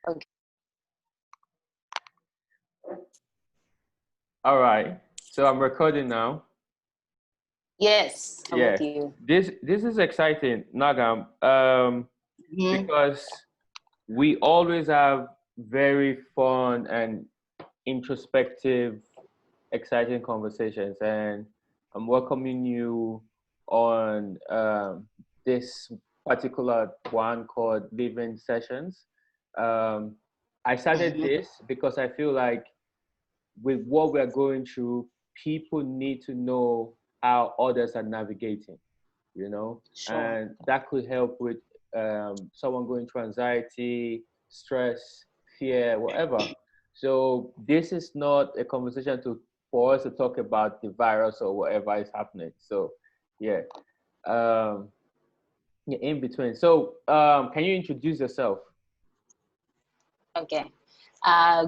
Okay. All right. So I'm recording now. Yes, I'm Yeah. with you. This is exciting, Nagam, Mhm. because we always have very fun and introspective, exciting conversations, and I'm welcoming you on this particular one called Livin sessions. Um, I started Mhm. this because I feel like with what we're going through, people need to know how others are navigating, Sure. and that could help with someone going through anxiety, stress, fear, whatever. So this is not a conversation for us to talk about the virus or whatever is happening. So yeah, um, yeah, in between. So can you introduce yourself? Okay.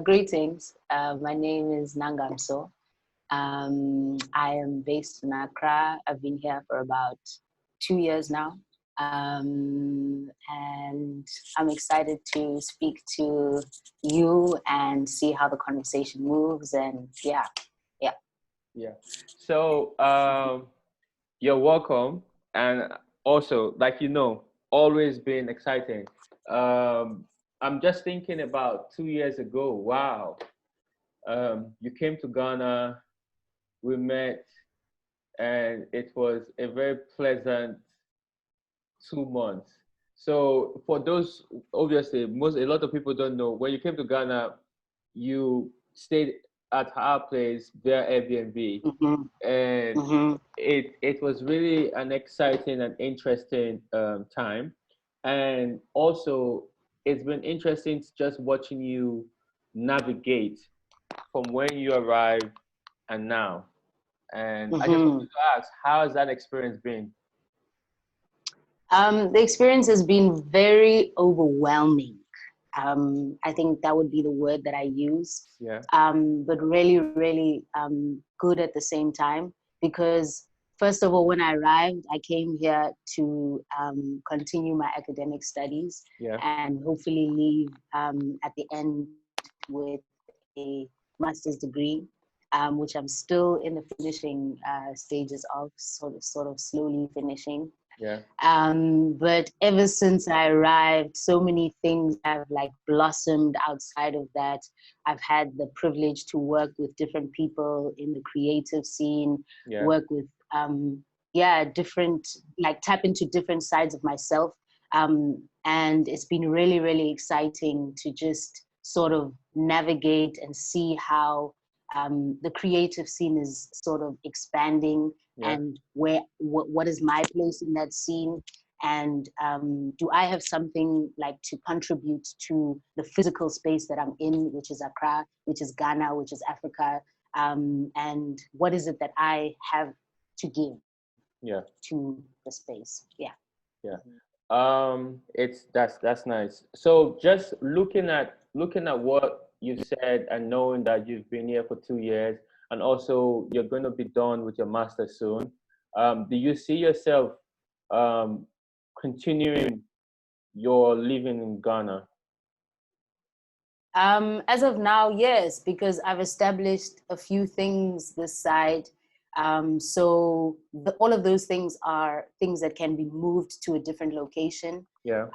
Greetings. My name is Nangamso. I am based in Accra. I've been here for about 2 years now. And I'm excited to speak to you and see how the conversation moves. And yeah, yeah. Yeah. So you're welcome, and also, like always been exciting. Um, I'm just thinking about 2 years ago. Wow, you came to Ghana. We met, and it was a very pleasant 2 months. So for those, obviously, a lot of people don't know. When you came to Ghana, you stayed at our place via Airbnb, Mm-hmm. and Mm-hmm. it was really an exciting and interesting time, and also it's been interesting just watching you navigate from when you arrived and now. And I just wanted Mm-hmm. to ask, how has that experience been? The experience has been very overwhelming. I think that would be the word that I use. Yeah, But really, really good at the same time because, first of all, when I arrived, I came here to continue my academic studies yeah, and hopefully leave at the end with a master's degree, which I'm still in the finishing stages of, sort of slowly finishing. yeah, But ever since I arrived, so many things have like blossomed outside of that. I've had the privilege to work with different people in the creative scene, yeah, work with, different, like tap into different sides of myself. And it's been really, really exciting to just sort of navigate and see how the creative scene is sort of expanding yeah, and what is my place in that scene, and do I have something like to contribute to the physical space that I'm in, which is Accra, which is Ghana, which is Africa, and what is it that I have to give yeah, to the space. Yeah. yeah. It's that's nice. So just looking at what you said and knowing that you've been here for 2 years, and also you're going to be done with your master soon. Do you see yourself um, continuing your living in Ghana? As of now, yes, because I've established a few things this side. So all of those things are things that can be moved to a different location. Yeah,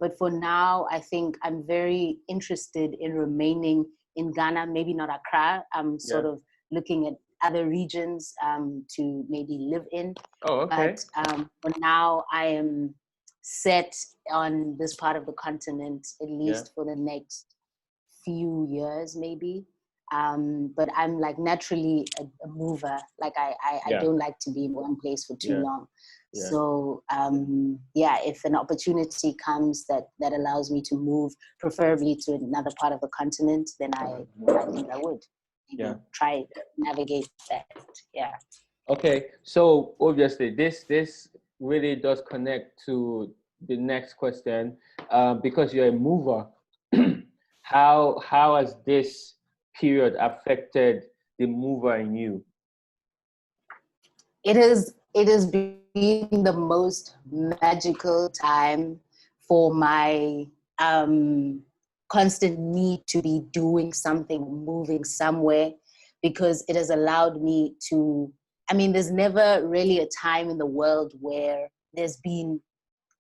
But for now, I think I'm very interested in remaining in Ghana, maybe not Accra. I'm yeah. sort of looking at other regions to maybe live in. Oh, okay. But for now, I am set on this part of the continent, at Yeah, least for the next few years maybe. But I'm like naturally a mover. Like I yeah, don't like to be in one place for too yeah, long. yeah, So yeah, if an opportunity comes that allows me to move, preferably to another part of the continent, then I think I would yeah. maybe try navigate that. Yeah. Okay, so obviously this really does connect to the next question, because you're a mover. How has this period affected the mover in you? It has been the most magical time for my um constant need to be doing something, moving somewhere, because it has allowed me to, I mean, there's never really a time in the world where there's been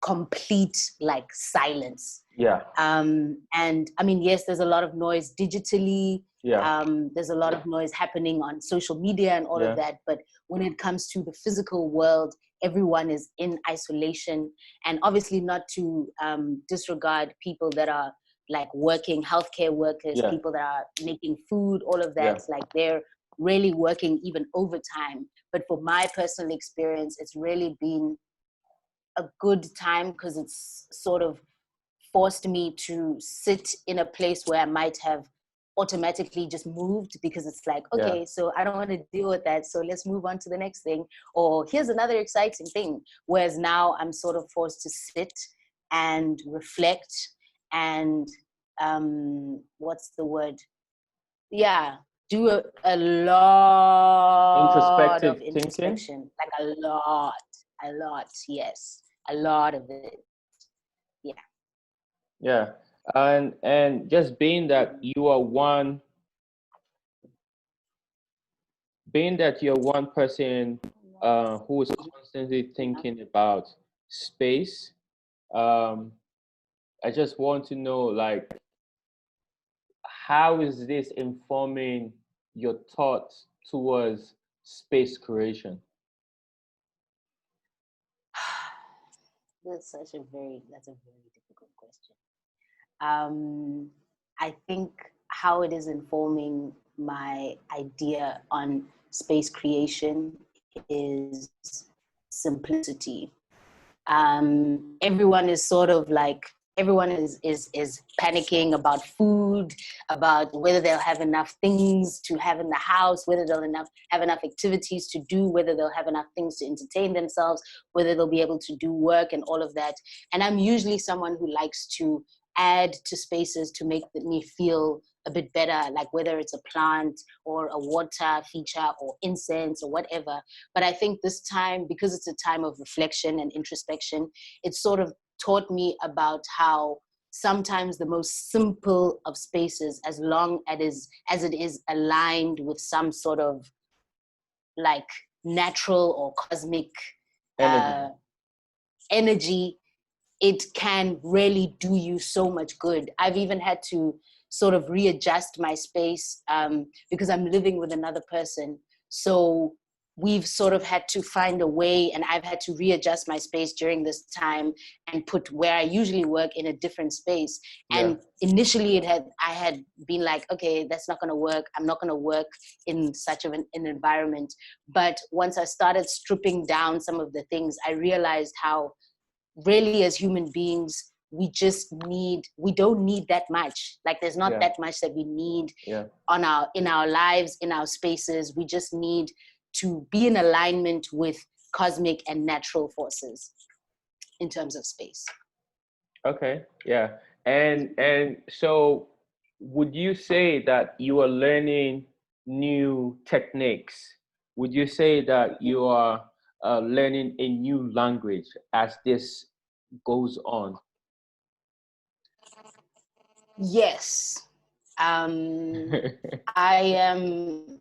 complete like silence. Yeah. And I mean, yes, there's a lot of noise digitally. Yeah. There's a lot of noise happening on social media and all Yeah. of that. But when it comes to the physical world, everyone is in isolation. And obviously not to disregard people that are like working, healthcare workers, Yeah. people that are making food, all of Yeah. that. Like they're really working even overtime. But for my personal experience, it's really been a good time because it's sort of forced me to sit in a place where I might have automatically just moved, because it's like, Yeah. okay, so I don't want to deal with that, so let's move on to the next thing, or here's another exciting thing. Whereas now I'm sort of forced to sit and reflect and what's the word, yeah, do a lot Introspective of thinking. introspection, like a lot, yes, a lot of it. Yeah. Yeah. And just being that you're one person who is constantly thinking about space, um, I just want to know, like, how is this informing your thoughts towards space creation? That's a very difficult question. I think how it is informing my idea on space creation is simplicity. Everyone is sort of like, everyone is panicking about food, about whether they'll have enough things to have in the house, whether they'll have enough activities to do, whether they'll have enough things to entertain themselves, whether they'll be able to do work and all of that. And I'm usually someone who likes to add to spaces to make me feel a bit better, like whether it's a plant or a water feature or incense or whatever. But I think this time, because it's a time of reflection and introspection, it sort of taught me about how sometimes the most simple of spaces, as long as it is aligned with some sort of like natural or cosmic Energy. energy, it can really do you so much good. I've even had to sort of readjust my space because I'm living with another person. So we've sort of had to find a way, and I've had to readjust my space during this time and put where I usually work in a different space. Yeah. And initially I had been like, okay, that's not going to work. I'm not going to work in such of an environment. But once I started stripping down some of the things, I realized how really as human beings, we don't need that much. Like there's not Yeah. that much that we need Yeah. in our lives, in our spaces. We just need to be in alignment with cosmic and natural forces in terms of space. Okay. Yeah. And so would you say that you are learning new techniques? Would you say that you are learning a new language as this goes on? Yes. I am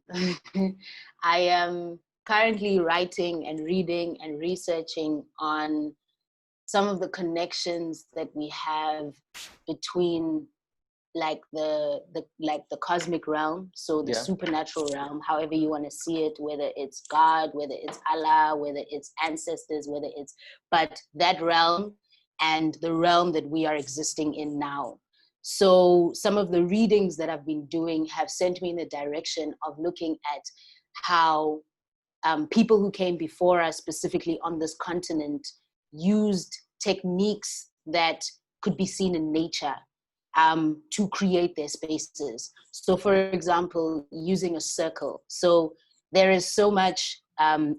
I am currently writing and reading and researching on some of the connections that we have between like the cosmic realm, so the Yeah. supernatural realm, however you want to see it, whether it's God, whether it's Allah, whether it's ancestors, whether it's, but that realm and the realm that we are existing in now. So some of the readings that I've been doing have sent me in the direction of looking at how people who came before us, specifically on this continent, used techniques that could be seen in nature to create their spaces. So for example, using a circle. So there is so much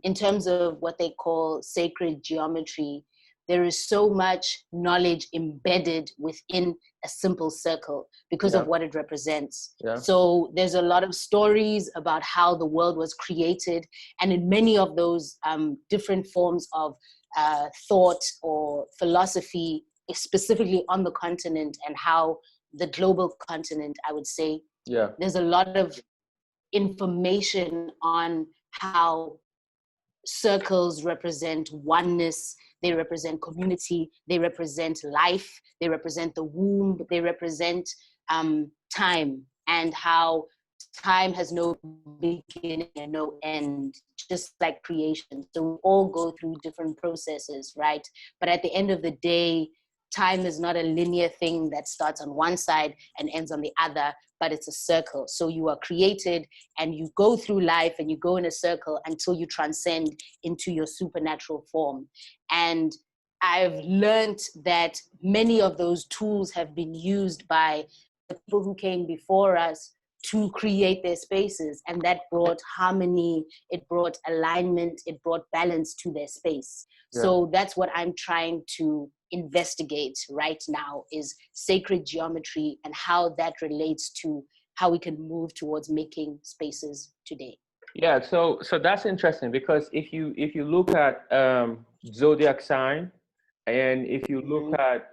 in terms of what they call sacred geometry, there is so much knowledge embedded within a simple circle because Yeah. of what it represents. Yeah. So there's a lot of stories about how the world was created, and in many of those different forms of thought or philosophy, specifically on the continent, and how the global continent, I would say. Yeah. There's a lot of information on how circles represent oneness, they represent community, they represent life, they represent the womb, they represent time, and how time has no beginning and no end, just like creation. So we all go through different processes, right? But at the end of the day, time is not a linear thing that starts on one side and ends on the other, but it's a circle. So you are created and you go through life and you go in a circle until you transcend into your supernatural form. And I've learned that many of those tools have been used by the people who came before us to create their spaces, and that brought harmony, it brought alignment, it brought balance to their space. Yeah. So that's what I'm trying to investigate right now, is sacred geometry and how that relates to how we can move towards making spaces today. Yeah, so that's interesting, because if you look at zodiac sign, and if you look at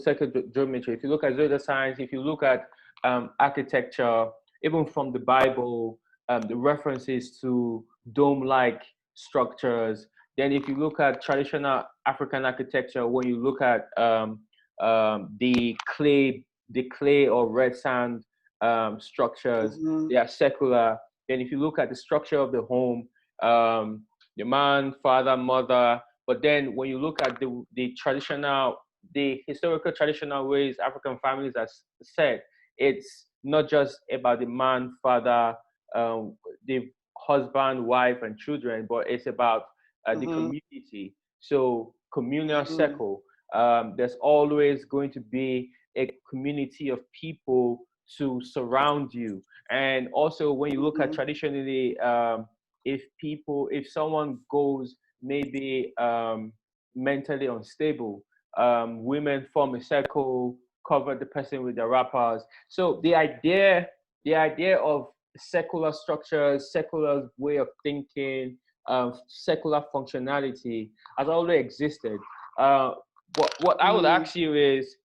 sacred geometry, if you look at zodiac signs, if you look at architecture, even from the Bible, the references to dome-like structures. Then if you look at traditional African architecture, when you look at the clay or red sand structures, they are secular. Then if you look at the structure of the home, the man, father, mother. But then when you look at the historical traditional ways African families are set, it's not just about the man, father, the husband, wife, and children, but it's about the community. So communal circle. There's always going to be a community of people to surround you. And also when you look at traditionally, if someone goes maybe mentally unstable, women form a circle, cover the person with their wrappers. So the idea of secular structures, secular way of thinking, secular functionality has always existed. What I would ask you is,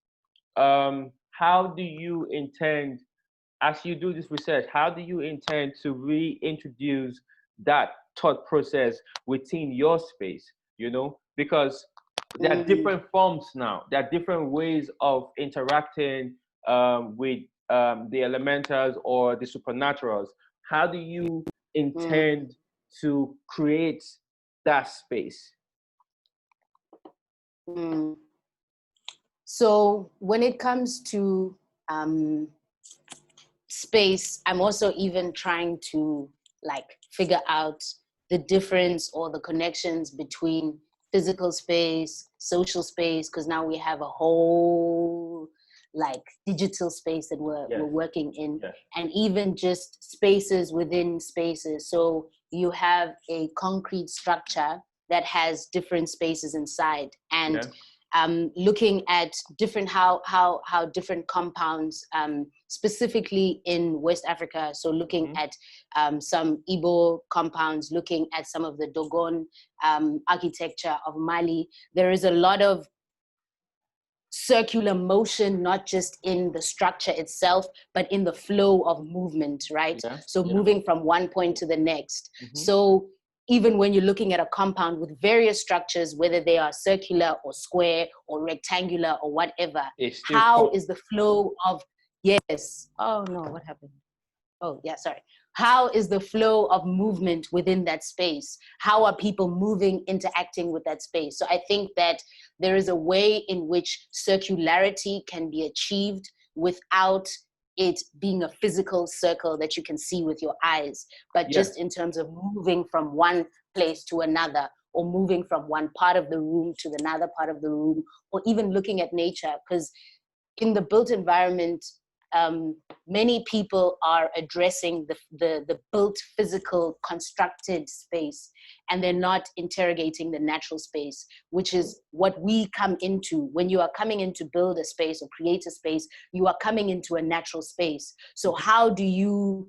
how do you intend, as you do this research, how do you intend to reintroduce that thought process within your space? You know, because there are different forms now. There are different ways of interacting with the elementals or the supernaturals. How do you intend to create that space? So when it comes to space, I'm also even trying to like figure out the difference or the connections between physical space, social space, because now we have a whole like digital space that we're working in, and even just spaces within spaces. So you have a concrete structure that has different spaces inside, and looking at different how different compounds, specifically in West Africa. So looking at some Igbo compounds, looking at some of the Dogon architecture of Mali. There is a lot of circular motion, not just in the structure itself, but in the flow of movement, right? So moving from one point to the next. So even when you're looking at a compound with various structures, whether they are circular or square or rectangular or whatever, how is the flow of, oh no, what happened? Oh yeah, sorry. How is the flow of movement within that space? How are people moving, interacting with that space? So I think that there is a way in which circularity can be achieved without it being a physical circle that you can see with your eyes, but just in terms of moving from one place to another, or moving from one part of the room to another part of the room, or even looking at nature. Because in the built environment, many people are addressing the built, physical, constructed space, and they're not interrogating the natural space, which is what we come into. When you are coming in to build a space or create a space, you are coming into a natural space. So how do you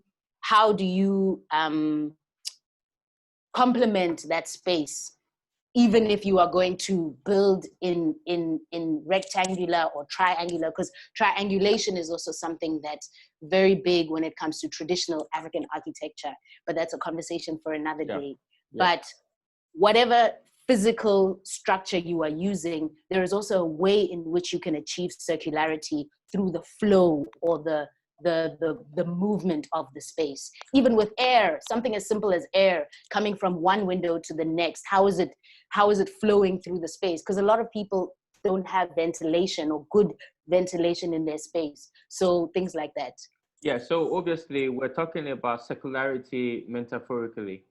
complement that space even if you are going to build in rectangular or triangular, because triangulation is also something that's very big when it comes to traditional African architecture, but that's a conversation for another day. But whatever physical structure you are using, there is also a way in which you can achieve circularity through the flow or the movement of the space. Even with air, something as simple as air coming from one window to the next, how is it flowing through the space? Because a lot of people don't have ventilation or good ventilation in their space. So things like that. Yeah, so obviously we're talking about circularity metaphorically.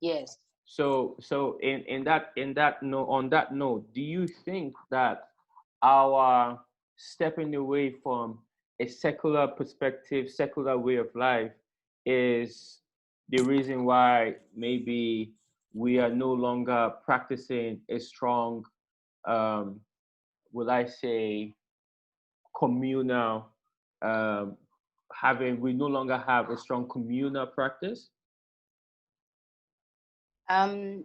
Yes. So in that note, on that note, do you think that our stepping away from a secular perspective, secular way of life, is the reason why maybe we are no longer practicing a strong, will I say, communal, um, we no longer have a strong communal practice?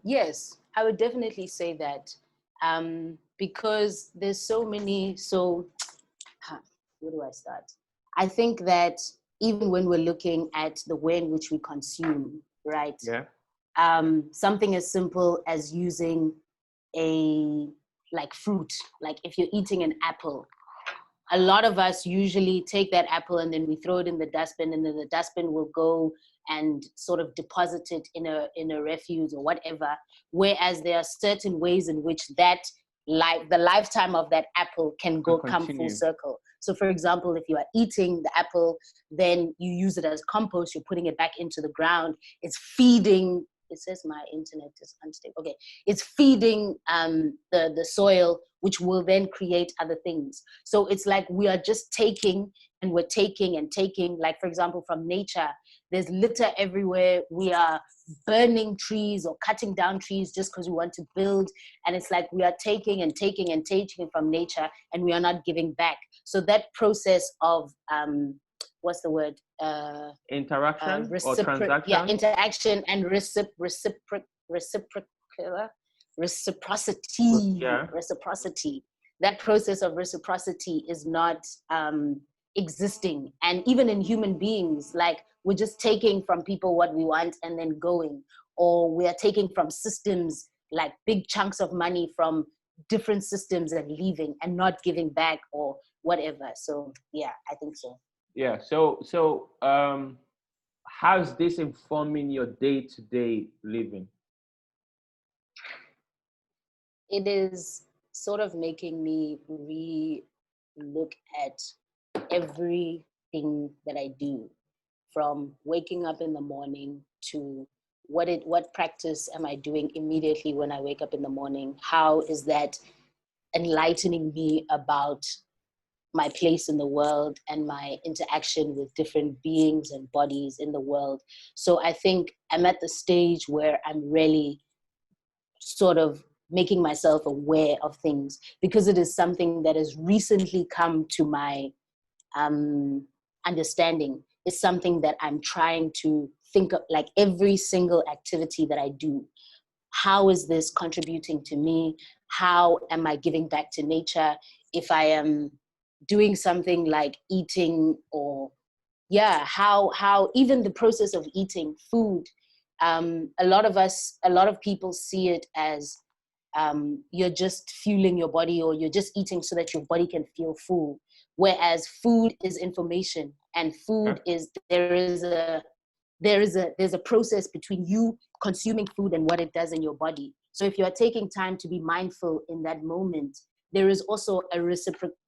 Yes, I would definitely say that, because there's so many. So, where do I start? I think that even when we're looking at the way in which we consume, right? Yeah. Something as simple as using a like fruit, like if you're eating an apple, a lot of us usually take that apple and then we throw it in the dustbin, and then the dustbin will go and sort of deposit it in a refuse or whatever. Whereas there are certain ways in which the lifetime of that apple can To come full continue. circle. So for example, if you are eating the apple, then you use it as compost, you're putting it back into the ground, it's feeding. It says my internet is unstable. Okay, it's feeding the soil, which will then create other things. So it's like we are just taking, and we're taking and taking. Like for example, from nature, there's litter everywhere. We are burning trees or cutting down trees just because we want to build, and it's like we are taking and taking and taking from nature, and we are not giving back. So that process of what's the word? Interaction or transaction? Interaction and reciprocity. Yeah. Reciprocity. That process of reciprocity is not existing. And even in human beings, like we're just taking from people what we want and then going, or we are taking from systems, like big chunks of money from different systems and leaving and not giving back or whatever. So yeah, I think so. Yeah. So how's this informing your day-to-day living? It is sort of making me look at everything that I do, from waking up in the morning to what practice am I doing immediately when I wake up in the morning? How is that enlightening me about my place in the world and my interaction with different beings and bodies in the world? So I think I'm at the stage where I'm really sort of making myself aware of things, because it is something that has recently come to my understanding. Is something that I'm trying to think of, like every single activity that I do. How is this contributing to me? How am I giving back to nature? If I am doing something like eating, or how even the process of eating food, a lot of people see it as you're just fueling your body, or you're just eating so that your body can feel full, whereas food is information, and Yeah. food is there's a process between you consuming food and what it does in your body. So if you are taking time to be mindful in that moment, there is also a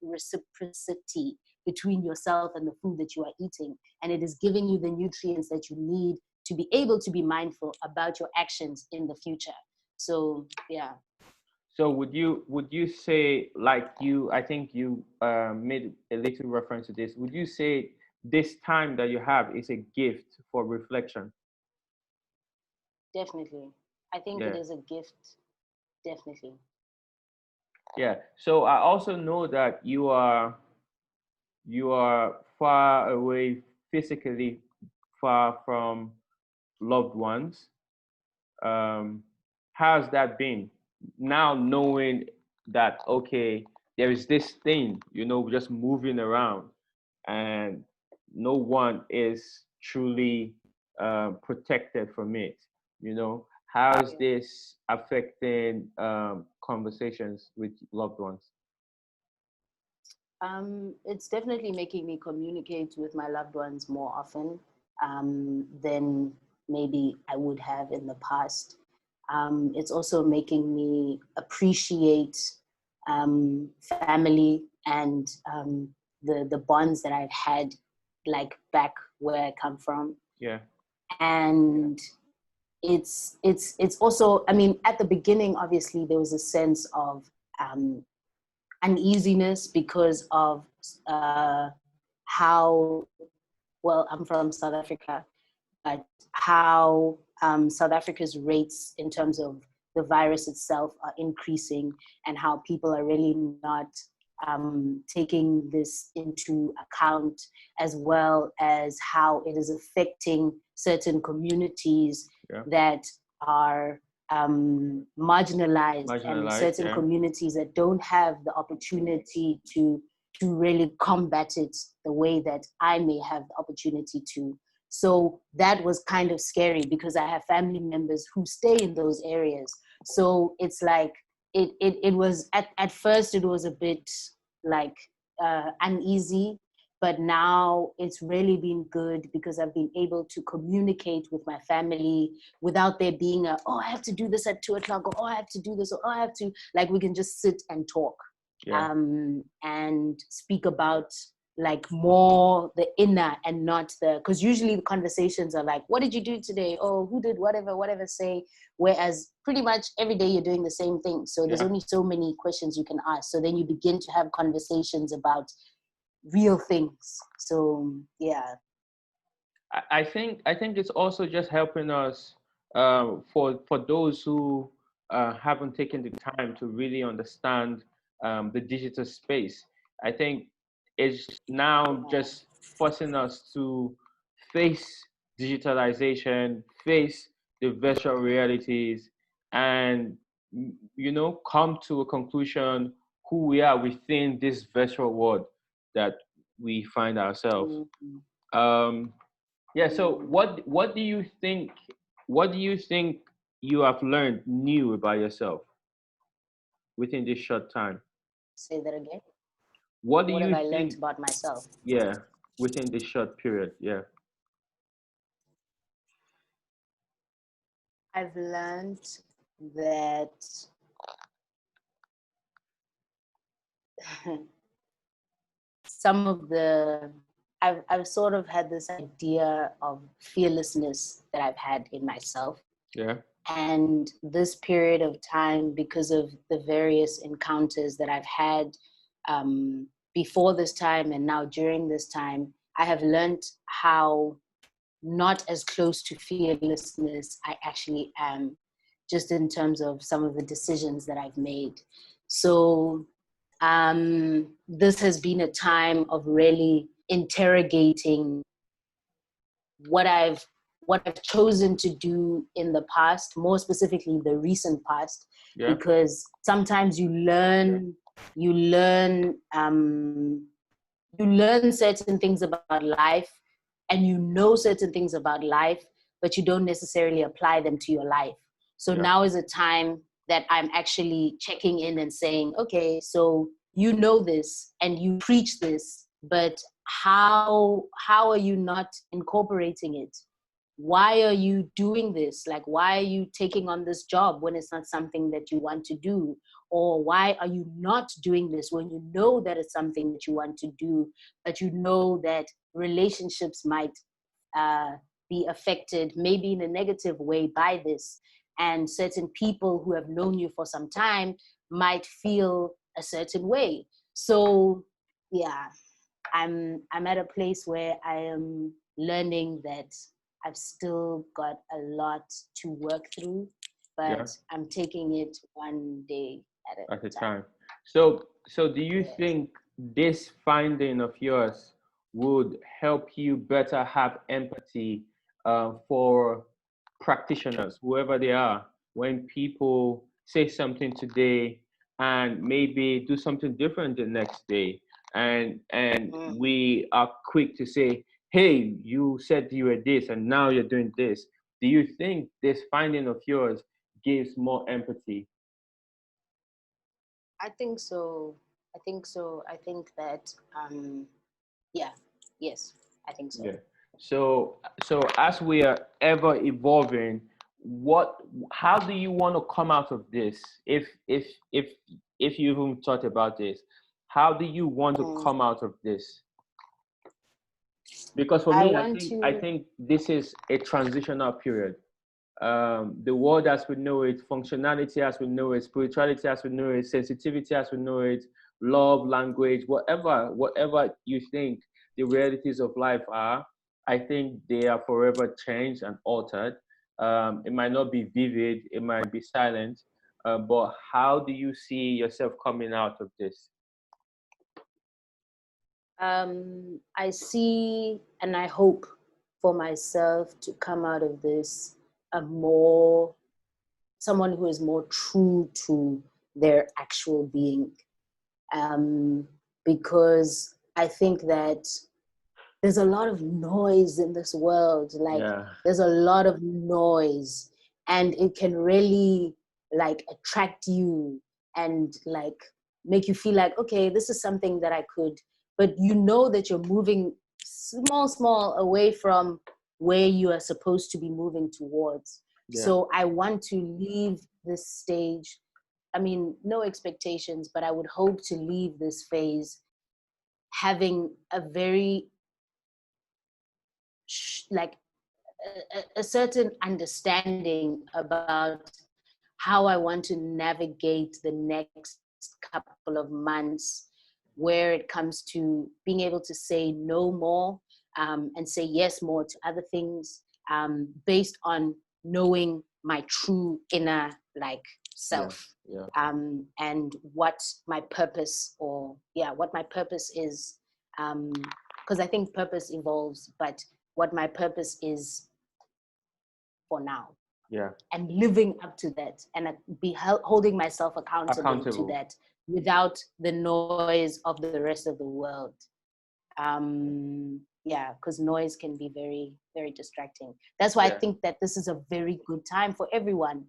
reciprocity between yourself and the food that you are eating, and it is giving you the nutrients that you need to be able to be mindful about your actions in the future. So yeah. So would you say, like, I think you made a little reference to this. Would you say this time that you have is a gift for reflection? Definitely. I think it Yeah. is a gift. Definitely. Yeah. So I also know that you are far away, physically far from loved ones. Um, how's that been? Now knowing that, okay, there is this thing, just moving around, and no one is truly protected from it. How is this affecting conversations with loved ones? It's definitely making me communicate with my loved ones more often than maybe I would have in the past. It's also making me appreciate family and the bonds that I've had, like back where I come from. Yeah. And it's also, I mean, at the beginning, obviously, there was a sense of uneasiness because of how, well, I'm from South Africa, but how South Africa's rates in terms of the virus itself are increasing, and how people are really not taking this into account, as well as how it is affecting certain communities that are marginalized, and certain communities that don't have the opportunity to really combat it the way that I may have the opportunity to. So that was kind of scary, because I have family members who stay in those areas. So it's like, it was, at first it was a bit like uneasy, but now it's really been good, because I've been able to communicate with my family without there being oh, I have to do this at 2:00, or oh, I have to do this, or oh, I have to, like, we can just sit and talk. And speak about like more the inner, and not because usually the conversations are like, what did you do today? Oh, who did whatever say. Whereas pretty much every day you're doing the same thing. So there's only so many questions you can ask. So then you begin to have conversations about real things. So yeah. I think it's also just helping us for those who haven't taken the time to really understand the digital space. I think it's now just forcing us to face digitalization, face the virtual realities, and come to a conclusion who we are within this virtual world that we find ourselves. Yeah. So what do you think? What do you think you have learned new about yourself within this short time? Say that again. What do What have you I learned think? about myself? Yeah, within this short period. Yeah. I've learned that some of the I've sort of had this idea of fearlessness that I've had in myself. Yeah. And this period of time, because of the various encounters that I've had before this time and now during this time, I have learned how not as close to fearlessness I actually am, just in terms of some of the decisions that I've made. So this has been a time of really interrogating what I've chosen to do in the past, more specifically the recent past, because sometimes you learn certain things about life, and you know certain things about life, but you don't necessarily apply them to your life. So now is a time that I'm actually checking in and saying, okay, so you know this and you preach this, but how are you not incorporating it? Why are you doing this? Like, why are you taking on this job when it's not something that you want to do? Or why are you not doing this when you know that it's something that you want to do, but you know that relationships might be affected maybe in a negative way by this, and certain people who have known you for some time might feel a certain way. So yeah, I'm at a place where I am learning that I've still got a lot to work through, but I'm taking it one day at a time. So do you think this finding of yours would help you better have empathy for practitioners, whoever they are, when people say something today and maybe do something different the next day, and we are quick to say, hey, you said you were this and now you're doing this. Do you think this finding of yours gives more empathy? I think so. I think that, yeah, yes, I think so. Yeah. So as we are ever evolving, what how do you want to come out of this? If you even thought about this, how do you want to Mm. come out of this? Because for I me, want I to, think this is a transitional period. The world as we know it, functionality as we know it, spirituality as we know it, sensitivity as we know it, love, language, whatever you think the realities of life are, I think they are forever changed and altered. It might not be vivid, it might be silent, but how do you see yourself coming out of this? I see and I hope for myself to come out of this a more, someone who is more true to their actual being. Um, because I think that there's a lot of noise in this world. Like, Yeah, there's a lot of noise, and it can really like attract you and like make you feel like, okay, this is something that I could, but you know that you're moving small away from where you are supposed to be moving towards. yeah, So I want to leave this stage. I mean, no expectations, but I would hope to leave this phase having a very like a certain understanding about how I want to navigate the next couple of months, where it comes to being able to say no more, and say yes more to other things, based on knowing my true inner like yeah, self, yeah, and what my purpose, or yeah, what my purpose is, because I think purpose evolves, but what my purpose is for now, yeah. and living up to that, and be holding myself accountable to Accountable. that without the noise of the rest of the world. Yeah, because noise can be very distracting. That's why I Yeah, think that this is a very good time for everyone.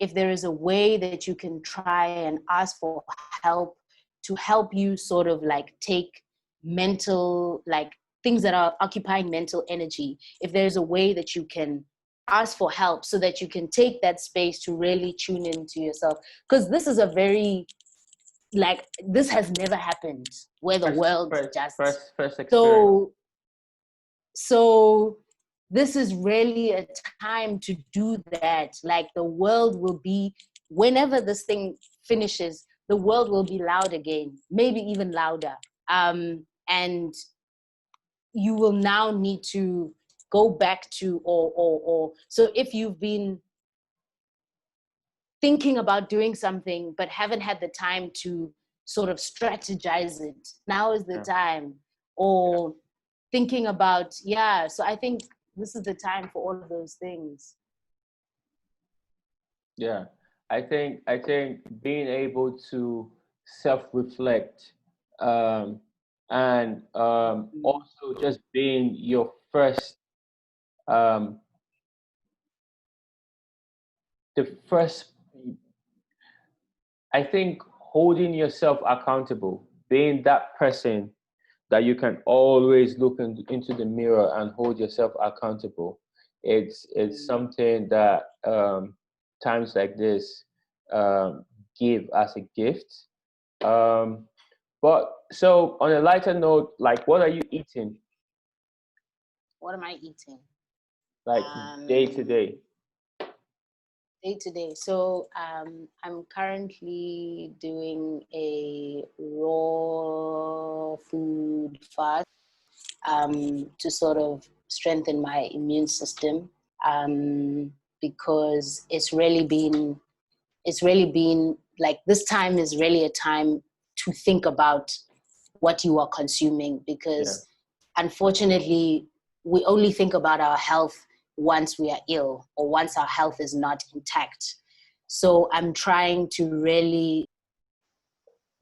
If there is a way that you can try and ask for help to help you sort of like take mental, like things that are occupying mental energy, if there's a way that you can ask for help so that you can take that space to really tune into yourself, because this is a very, like, this has never happened where the first, world first, just, first, first experience. so so this is really a time to do that. Like, the world will be, whenever this thing finishes, the world will be loud again, maybe even louder, and you will now need to go back to, or so if you've been thinking about doing something but haven't had the time to sort of strategize it, now is the Yeah, time. yeah, Or thinking about, yeah, so I think this is the time for all of those things. yeah. I think being able to self-reflect, um, and also just being your first, um, the first. I think holding yourself accountable, being that person that you can always look into the mirror and hold yourself accountable. It's Mm. something that, times like this, give as a gift. Um, but so on a lighter note, like what are you eating, What am I eating? like day to um day? Day to day. So I'm currently doing a raw food fast, to sort of strengthen my immune system, um, because it's really been like, this time is really a time to think about what you are consuming, Yeah, because unfortunately we only think about our health once we are ill, or once our health is not intact. So I'm trying to really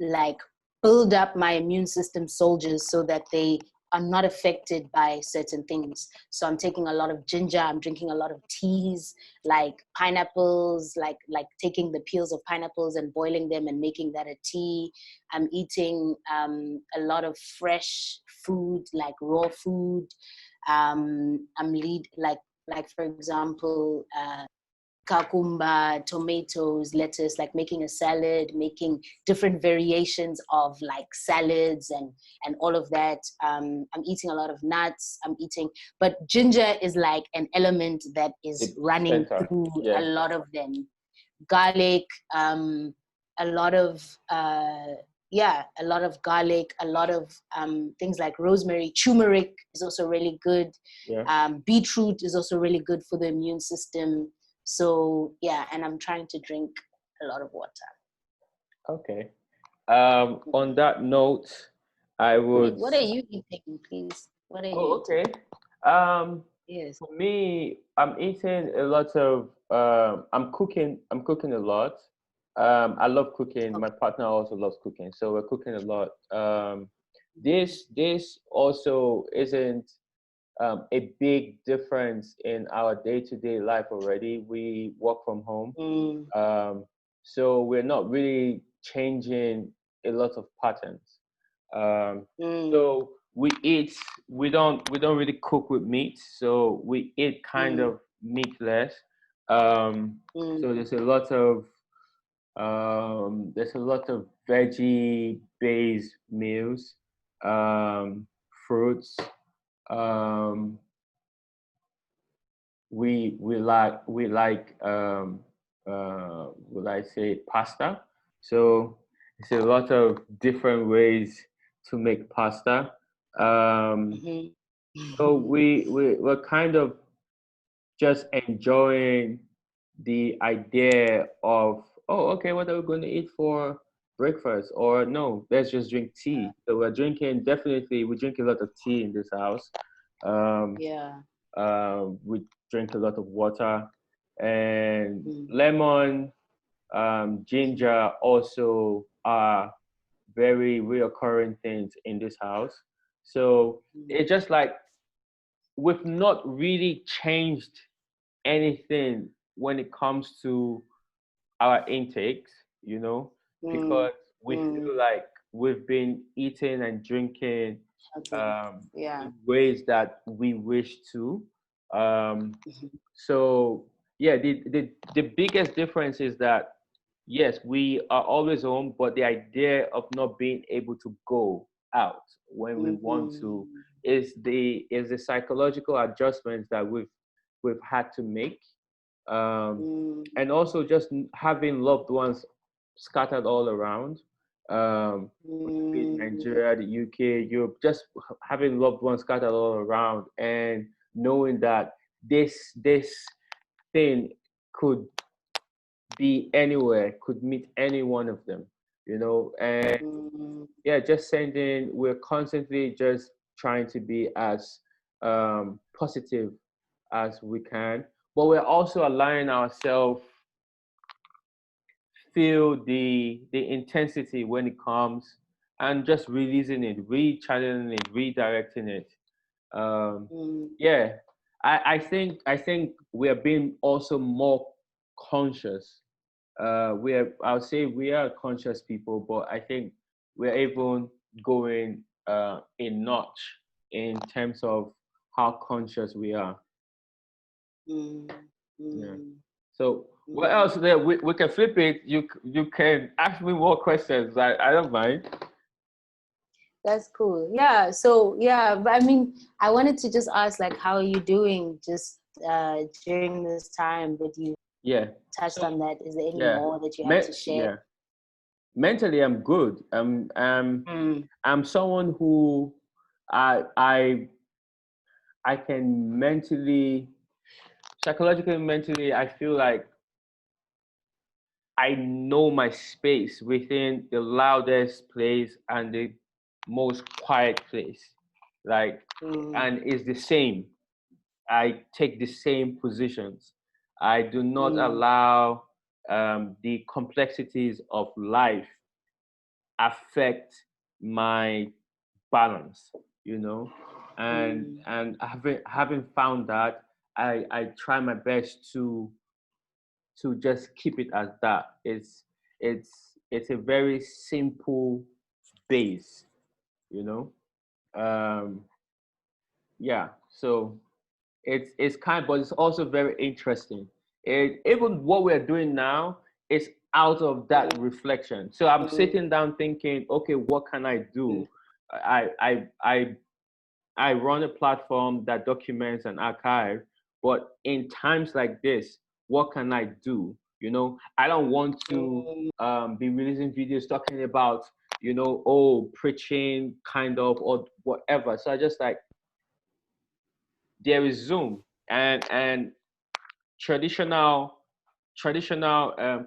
like build up my immune system soldiers so that they are not affected by certain things. So I'm taking a lot of ginger, I'm drinking a lot of teas, like pineapples, like taking the peels of pineapples and boiling them and making that a tea. I'm eating a lot of fresh food, like raw food. I'm like for example, cucumber, tomatoes, lettuce, like making a salad, making different variations of like salads and all of that. I'm eating a lot of nuts. But ginger is like an element that is The running center. through a Yeah. lot of them. Garlic, a lot of a lot of garlic, a lot of things like rosemary, turmeric is also really good. Yeah. Beetroot is also really good for the immune system. So yeah, and I'm trying to drink a lot of water. Okay. On that note, I would. What are you eating, please? What are you Oh, eating? okay. Um, Yes. for me, I'm eating a lot of. I'm cooking. I'm cooking a lot. I love cooking. My Okay. partner also loves cooking, so we're cooking a lot. This also isn't a big difference in our day-to-day life already. We work from home, Mm, um, so we're not really changing a lot of patterns. Um, mm, so we don't really cook with meat, so we eat kind mm, of meatless. So mm, there's a lot of veggie based meals, fruits. Um, we like would I say pasta. So it's a lot of different ways to make pasta. Um, mhm. so we're kind of just enjoying the idea of, oh, okay, what are we going to eat for breakfast? Or no, let's just drink tea. So we drink a lot of tea in this house. um, Yeah. we drink a lot of water, and Mm, lemon, ginger also are very reoccurring things in this house. So mm, it's just like we've not really changed anything when it comes to our intakes, mm, because we mm. feel like we've been eating and drinking Okay. Yeah. in ways that we wish to. Um, Mhm, so yeah, the biggest difference is that yes, we are always home, but the idea of not being able to go out when we want to mm, is the psychological adjustments that we've had to make, um, mm, and also just having loved ones scattered all around. Be it mm, Nigeria, the UK, Europe, just having loved ones scattered all around, and knowing that this thing could be anywhere, could meet any one of them, and mm, yeah, we're constantly just trying to be as positive as we can, but we're also allowing ourselves feel the intensity when it comes, and just releasing it, rechanneling it, redirecting it. um mm, yeah, I think we are being also more conscious. I'll say we are conscious people, but I think we're even going a notch in terms of how conscious we are. mm, Yeah. mm, So what mm. else there? We can flip it. You can ask me more questions. I don't mind. That's cool. Yeah. So yeah, but I mean, I wanted to just ask, like, how are you doing just during this time? But you Yeah. touched So on that. Is there any yeah, more that you have to share? yeah. Mentally, I'm good. Mm, I'm someone who I I I can mentally, psychologically, mentally, I feel like I know my space within the loudest place and the most quiet place. Like, mm, and it's the same. I take the same positions. I do not mm, allow. the complexities of life affect my balance, you know. And having found that, I try my best to just keep it as that. It's a very simple base, you know. Um, yeah. So it's kind, but it's also very interesting. Even what we're doing now is out of that reflection. So I'm sitting down thinking, okay, what can I do? I I I I run a platform that documents and archive, but in times like this, what can I do? You know, I don't want to be releasing videos talking about, you know, oh, preaching kind of or whatever. So I just like, there is Zoom, and traditional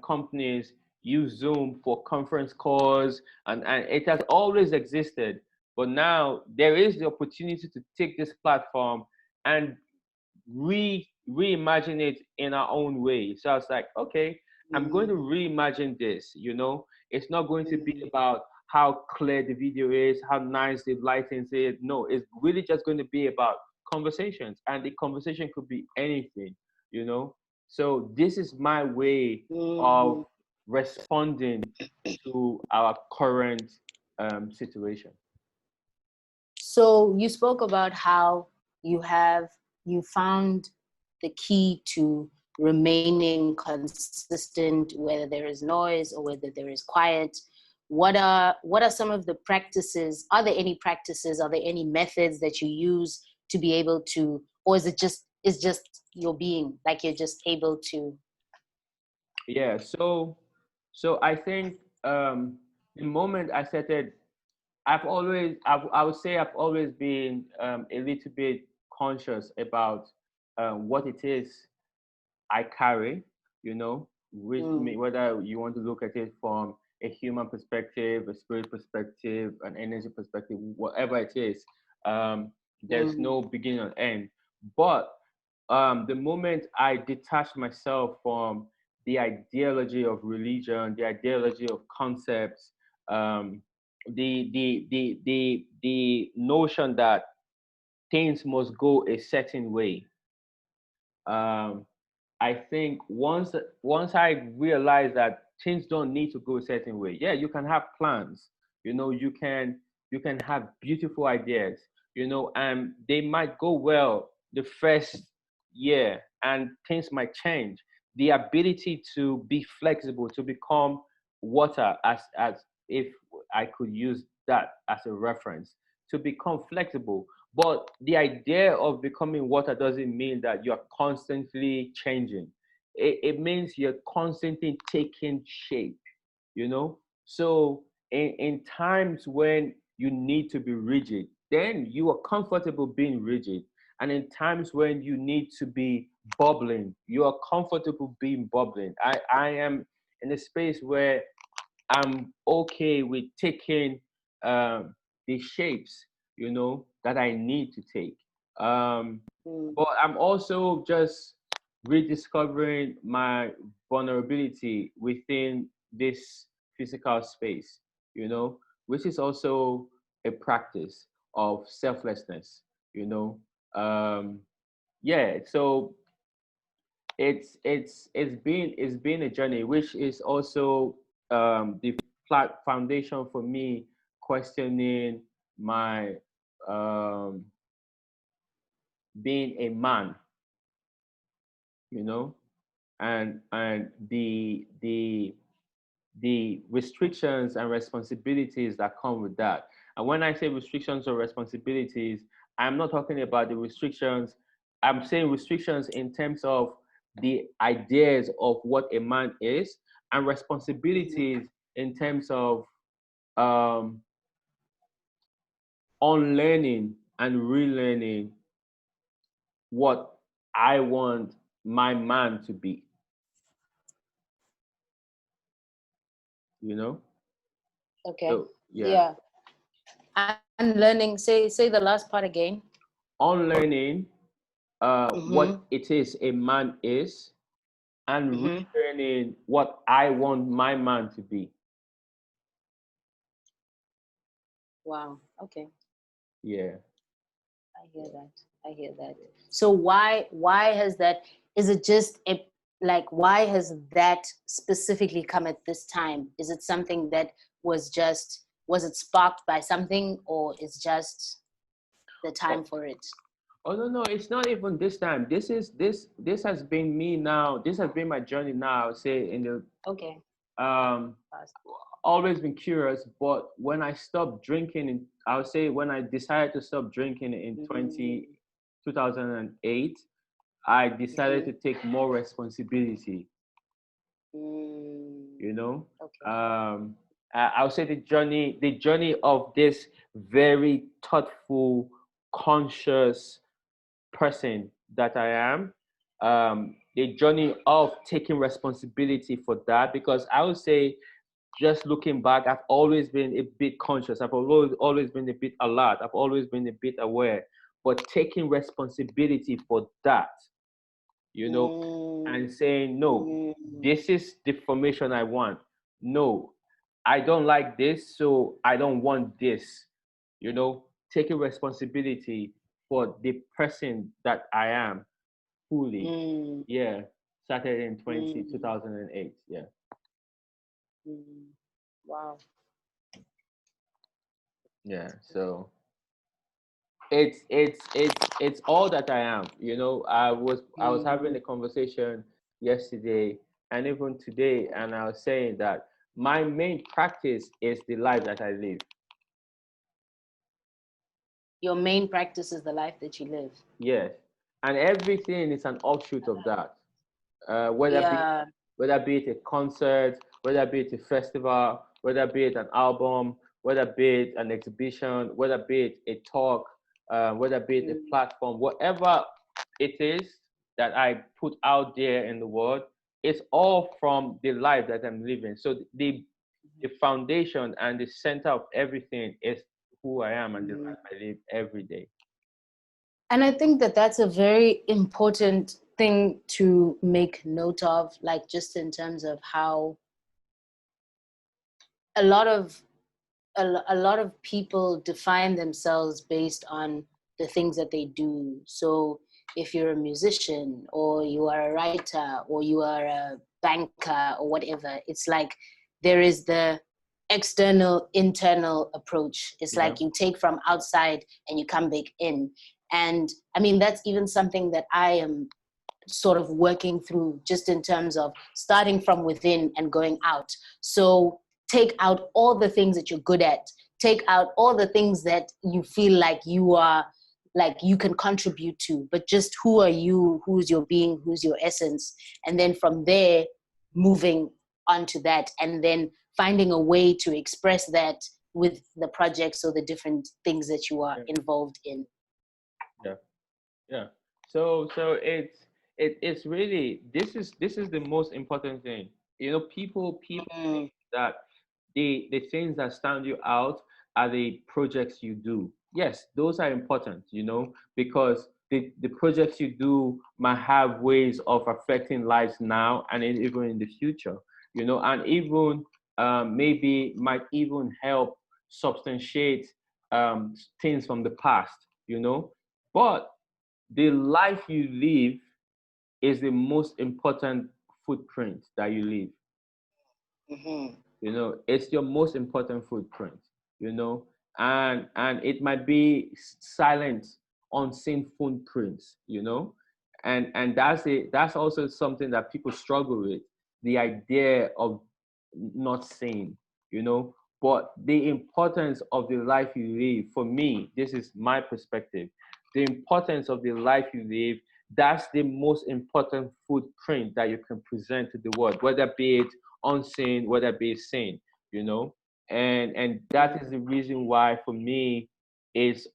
companies use Zoom for conference calls, and it has always existed. But now there is the opportunity to take this platform and reimagine it in our own way. So I was like, okay, I'm going to reimagine this. You know, it's not going to be about how clear the video is, how nice the lighting is. No, it's really just going to be about conversations, and the conversation could be anything. You know, so this is my way of responding to our current situation. So you spoke about how you found the key to remaining consistent, whether there is noise or whether there is quiet. What are some of the practices? Are there any practices? Are there any methods that you use to be able to, or is it just your being, like you're just able to? Yeah. So I think the moment I started, I would say I've always been a little bit conscious about what it is I carry, you know, with me, whether you want to look at it from a human perspective, a spirit perspective, an energy perspective, whatever it is, there's no beginning or end. But the moment I detach myself from the ideology of religion, the ideology of concepts, um, the notion that things must go a certain way, um, I think once I realized that things don't need to go a certain way. Yeah, you can have plans. You know, you can have beautiful ideas. You know, and they might go well the first year, and things might change. The ability to be flexible, to become water, as if I could use that as a reference, to become flexible, but the idea of becoming water doesn't mean that you're constantly changing. It means you're constantly taking shape, you know? So in times when you need to be rigid, then you are comfortable being rigid. And in times when you need to be bubbling, you are comfortable being bubbling. I am in a space where I'm okay with taking the shapes, you know, that I need to take. Um, but I'm also just rediscovering my vulnerability within this physical space, you know, which is also a practice of selflessness, you know. Yeah, so it's been a journey, which is also the foundation for me questioning my um, being a man, you know, and the restrictions and responsibilities that come with that. And when I say restrictions or responsibilities, I'm not talking about the restrictions. I'm saying restrictions in terms of the ideas of what a man is, and responsibilities in terms of um, unlearning and relearning what I want my man to be, you know? Okay. So, yeah. Yeah. And learning. Say the last part again. Unlearning Mm-hmm. what it is a man is, and Mm-hmm. relearning what I want my man to be. Wow. Okay. Yeah. I hear that. I hear that. So why has that, is it just a, like, why has that specifically come at this time? Is it something that was just, was it sparked by something, or is just the time Oh, for it? oh no, no, it's not even this time. This has been me now. This has been my journey now. I would say in the Okay. um Past. always been curious, but when I stopped drinking, I would say when I decided to stop drinking in Mm, 2008, I decided mm-hmm. to take more responsibility, Mm, you know. okay. I would say the journey of this very thoughtful, conscious person that I am, the journey of taking responsibility for that, because I would say, just looking back, I've always been a bit conscious. I've always been a bit alert. I've always been a bit aware. But taking responsibility for that, you know, Mm, and saying, no, mm, this is the formation I want. No, I don't like this, so I don't want this. You know, taking responsibility for the person that I am fully. mm, Yeah, started in two mm, thousand and eight. Yeah, mm. Wow. yeah. That's good. So it's all that I am. You know, I was having Mm. a conversation yesterday and even today, and I was saying that my main practice is the life that I live. Your main practice is the life that you live. Yes, and everything is an offshoot of that. Uh, whether be Yeah. whether be it a concert, whether be it a festival, whether be it an album, whether be it an exhibition, whether be it a talk, whether be it a Mm, platform, whatever it is that I put out there in the world, it's all from the life that I'm living. So the foundation and the center of everything is who I am and the mm. life I live every day. And I think that that's a very important thing to make note of, like just in terms of how a lot of a lot of people define themselves based on the things that they do. So if you're a musician or you are a writer or you are a banker or whatever, it's like there is the external internal approach. It's Yeah. like you take from outside and you come back in. And I mean, that's even something that I am sort of working through, just in terms of starting from within and going out. So take out all the things that you're good at, take out all the things that you feel like you are, like you can contribute to, but just who are you, who's your being, who's your essence, and then from there moving on to that, and then finding a way to express that with the projects or the different things that you are Yeah. involved in. Yeah. Yeah. So it's really, this is the most important thing. You know, people Mm, think that the things that stand you out are the projects you do. Yes, those are important, you know, because the projects you do might have ways of affecting lives now and even in the future, you know, and even maybe might even help substantiate things from the past, you know. But the life you live is the most important footprint that you leave. mhm, You know, it's your most important footprint, you know, and it might be silent, unseen footprints, you know, and that's also something that people struggle with, the idea of not seeing, you know. But the importance of the life you live, for me, this is my perspective, the importance of the life you live, that's the most important footprint that you can present to the world, whether be it unseen, whether it be seen, you know. And that is the reason why for me it's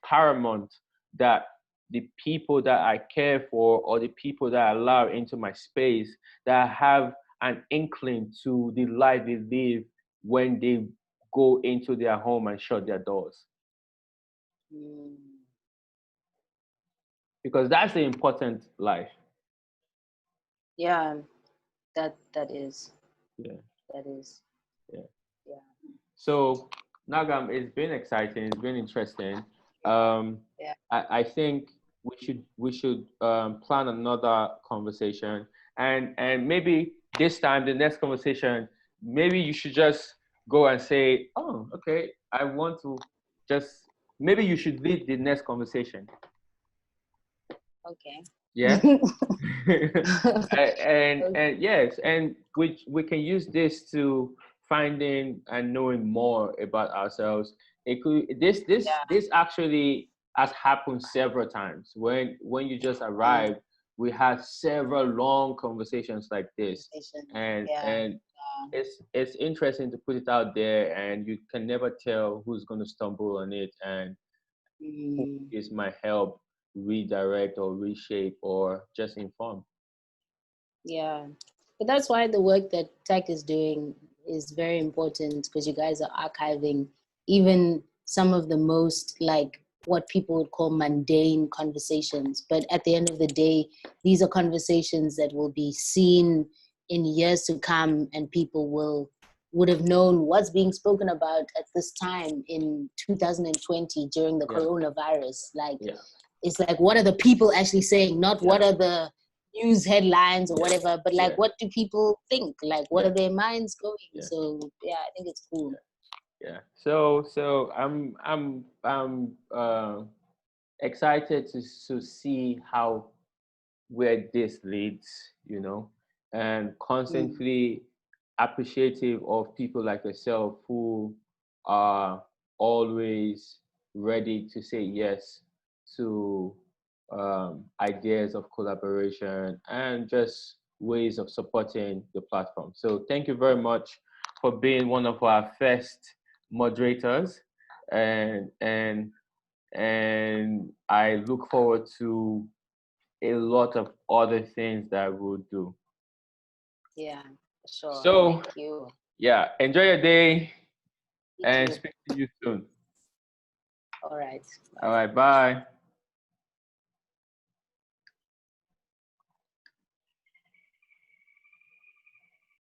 paramount that the people that I care for or the people that I allow into my space, that have an inkling to the life they live when they go into their home and shut their doors. mm. Because that's the important life. Yeah, that is. Yeah. That is. Yeah. Yeah. So, Nagam, it's been exciting. It's been interesting. Yeah. I think we should plan another conversation, and maybe this time the next conversation, maybe you should just go and say, oh, okay, I want to just maybe you should lead the next conversation. Okay. Yeah. And yes, and we can use this to finding and knowing more about ourselves. It could Yeah. this actually has happened several times. When you just Mm. arrived, we had several long conversations like this, Conversation. Yeah. and it's interesting to put it out there, and you can never tell who's going to stumble on it and who Mm. is my help redirect or reshape or just inform. Yeah. But that's why the work that tech is doing is very important, because you guys are archiving even some of the most, like, what people would call mundane conversations. But at the end of the day, these are conversations that will be seen in years to come, and people would have known what's being spoken about at this time in 2020 during the Yeah, coronavirus. Like, yeah, it's like, what are the people actually saying? Not yeah, what are the news headlines or yeah, whatever, but like, yeah, what do people think? Like, what yeah, are their minds going? yeah, So yeah, I think it's cool. yeah. So I'm excited to see how where this leads, and Mm. constantly appreciative of people like yourself who are always ready to say yes to ideas of collaboration and just ways of supporting the platform. So thank you very much for being one of our first moderators, and and and I look forward to a lot of other things that we'll do. Yeah, for sure. So, Thank you. yeah, enjoy your day You and too. speak to you soon. All right. All Bye. right, bye.